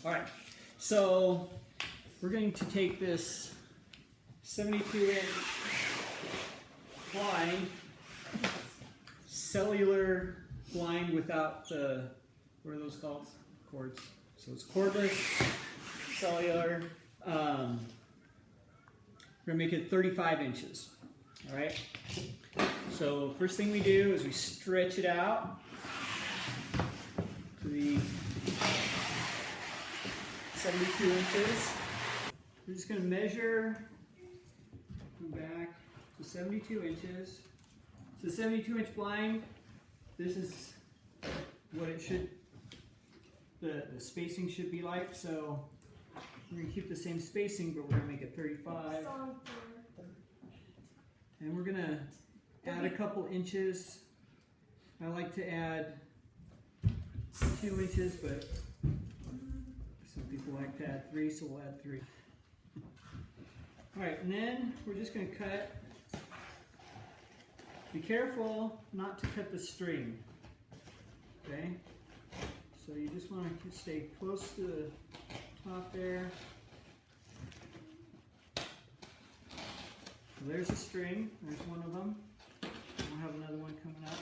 All right, so we're going to take this 72-inch blind, cellular blind without the, what are those called? Cords. So it's cordless, cellular. We're going to make it 35 inches. All right. So first thing we do is we stretch it out to the 72 inches. We're just going to measure back to 72 inches. It's a 72-inch blind. This is what it should, the spacing should be like. So we're going to keep the same spacing, but we're going to make it 35. And we're going to add a couple inches. I like to add 2 inches, but some people like to add 3, so we'll add 3. All right, and then we're just going to cut. Be careful not to cut the string, okay? So you just want to stay close to the top there. So there's a string, there's one of them. We'll have another one coming up.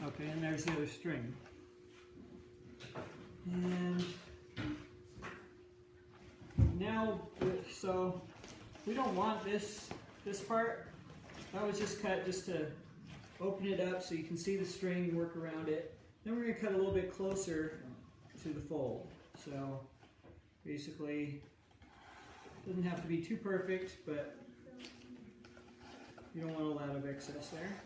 Okay, and there's the other string. And now, so we don't want this part. That was just cut just to open it up so you can see the string and work around it. Then we're going to cut a little bit closer to the fold. So basically, it doesn't have to be too perfect, but you don't want a lot of excess there.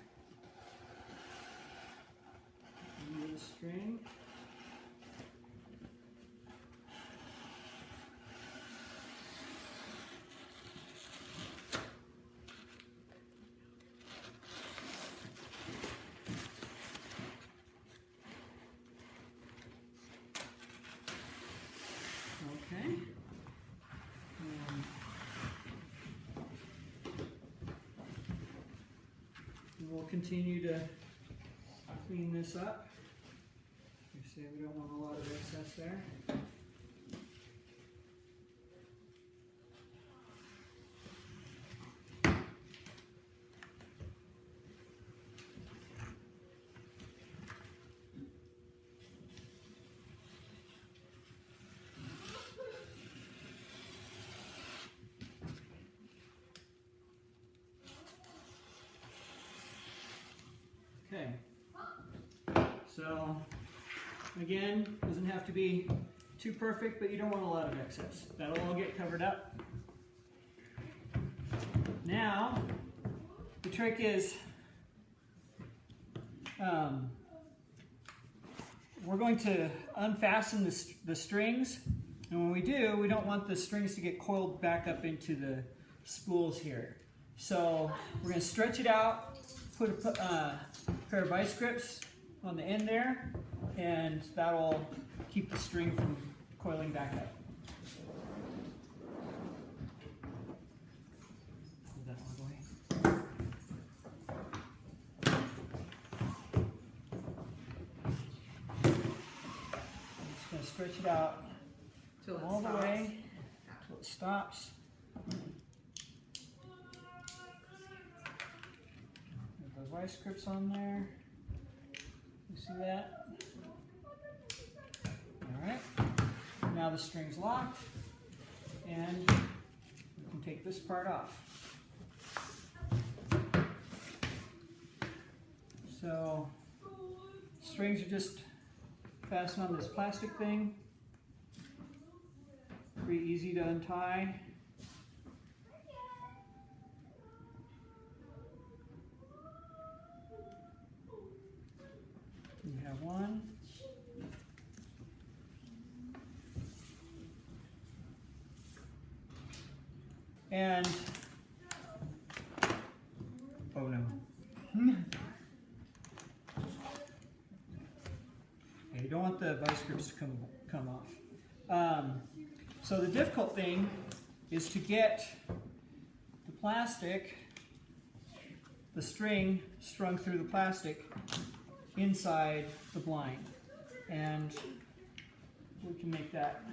And the string. Okay. And we'll continue to clean this up. You see, we don't want a lot of excess there. Okay, so again, doesn't have to be too perfect, but you don't want a lot of excess. That'll all get covered up. Now, the trick is we're going to unfasten the strings, and when we do, we don't want the strings to get coiled back up into the spools here. So we're going to stretch it out, put a pair of vice grips on the end there, and that'll keep the string from coiling back up. Move that one away. I'm just going to stretch it out all the way until it stops. Those vice grips on there. You see that? Alright. Now the string's locked, and we can take this part off. So, strings are just fastened on this plastic thing. Pretty easy to untie. You have one. And, oh no. Yeah, you don't want the vice grips to come off. So the difficult thing is to get the plastic, the string strung through the plastic inside the blind. And we can make that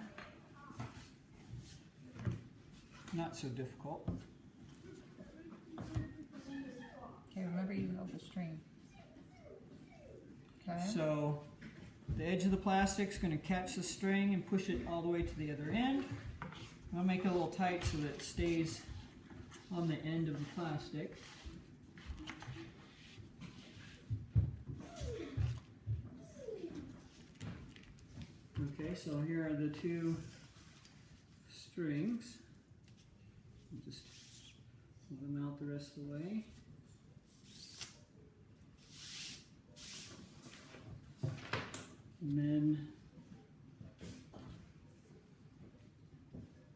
not so difficult. Okay, remember you held the string. Okay. So the edge of the plastic is going to catch the string and push it all the way to the other end. I'll make it a little tight so that it stays on the end of the plastic. Okay, so here are the two strings. I'll just pull them out the rest of the way. And then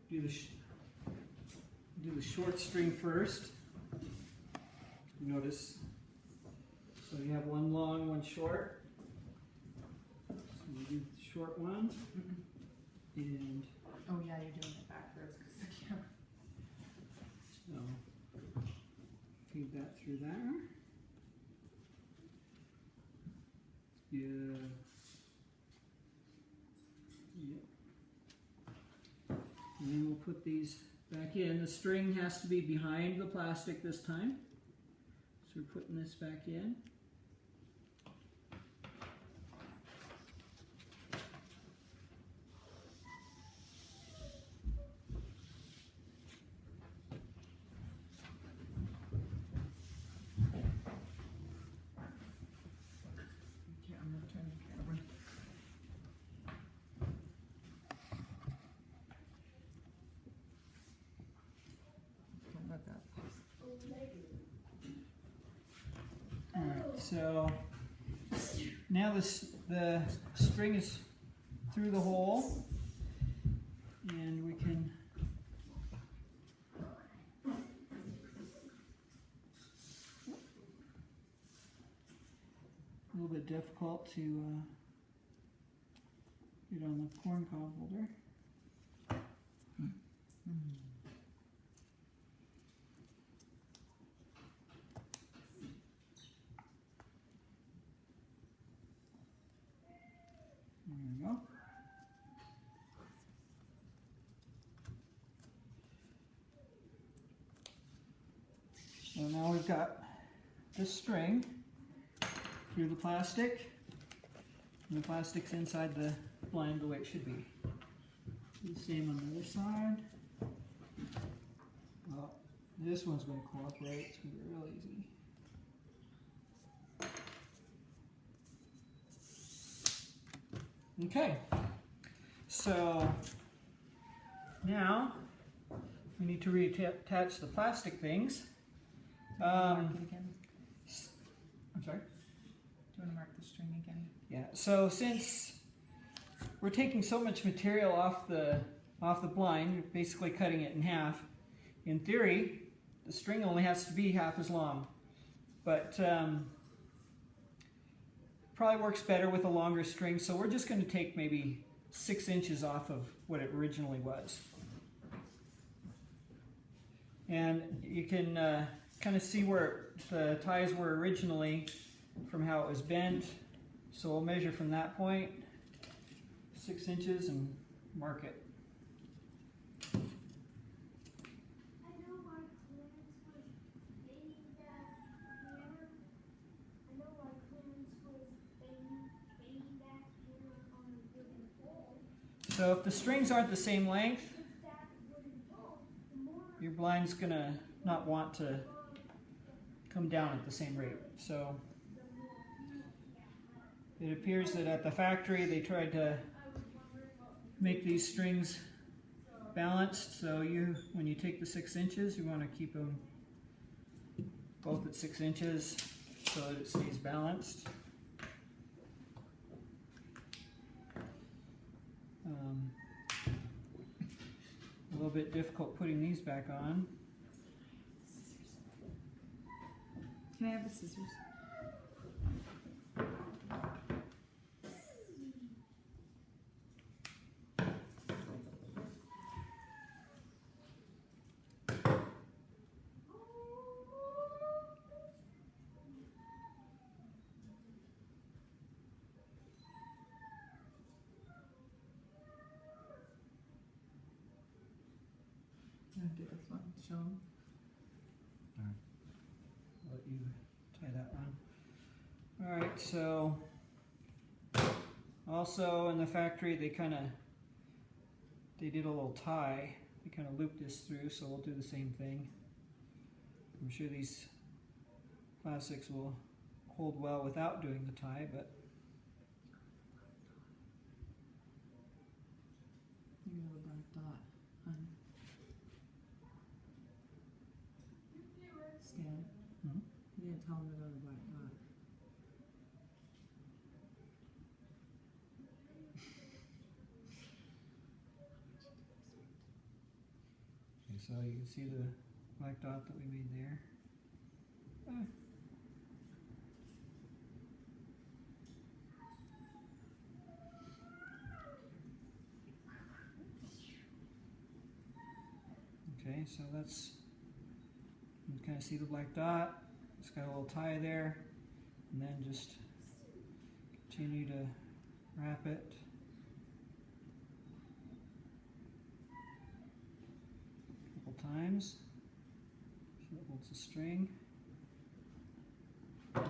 do the short string first. Notice, so you have one long, one short. So you do the short one, and oh yeah, you're doing it backwards because the camera. so feed that through there. Yeah. And then we'll put these back in. The string has to be behind the plastic this time. So we're putting this back in. Okay, I'm gonna turn the camera. Look up. Alright, so now the string is through the hole, and we can a little bit difficult to get on the corn cob holder. There we go. So now we've got this string through the plastic, and the plastic's inside the blind the way it should be. Do the same on the other side. Well, this one's going to cooperate. It's going to be real easy. Okay, so now we need to reattach the plastic things. Mark it again. I'm sorry? Do you want to mark the string again? Yeah, so since we're taking so much material off the blind, you're basically cutting it in half. In theory, the string only has to be half as long, but probably works better with a longer string, so we're just going to take maybe 6 inches off of what it originally was. And you can kind of see where the ties were originally from how it was bent. So we'll measure from that point, 6 inches, and mark it. So if the strings aren't the same length, your blind's gonna not want to come down at the same rate. So it appears that at the factory they tried to make these strings balanced. So when you take the 6 inches, you want to keep them both at 6 inches so that it stays balanced. A little bit difficult putting these back on. Can I have the scissors? I'll do this one. Show 'em. I'll let you tie that one. Alright, so also in the factory they did a little tie. They kind of looped this through, so we'll do the same thing. I'm sure these plastics will hold well without doing the tie, but You have a black dot on scan. Mhm. You didn't tell them to go to the black dot. okay, so you can see the black dot that we made there. Okay, so that's, you can kind of see the black dot. It's got a little tie there, and then just continue to wrap it. A couple times so it holds the string. And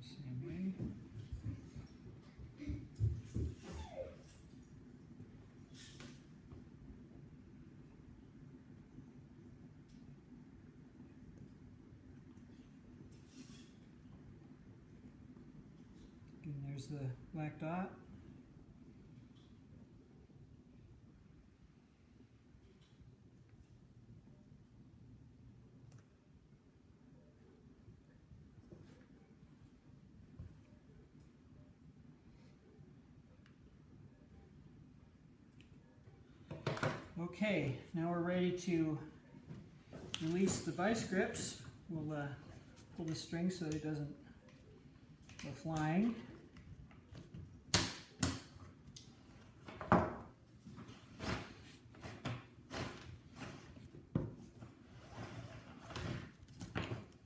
same way. And there's the black dot. Okay, now we're ready to release the vice grips. We'll pull the string so it doesn't go flying.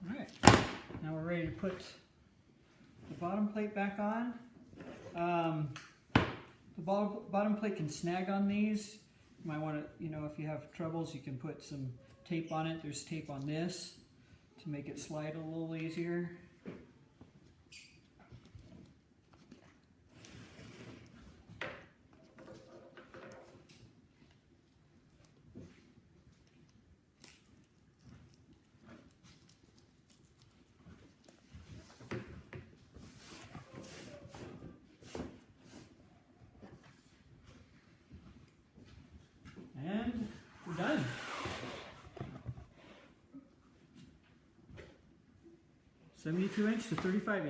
Alright, now we're ready to put the bottom plate back on. The bottom plate can snag on these. You might want to, if you have troubles, you can put some tape on it. There's tape on this to make it slide a little easier. And we're done. .72" to 35"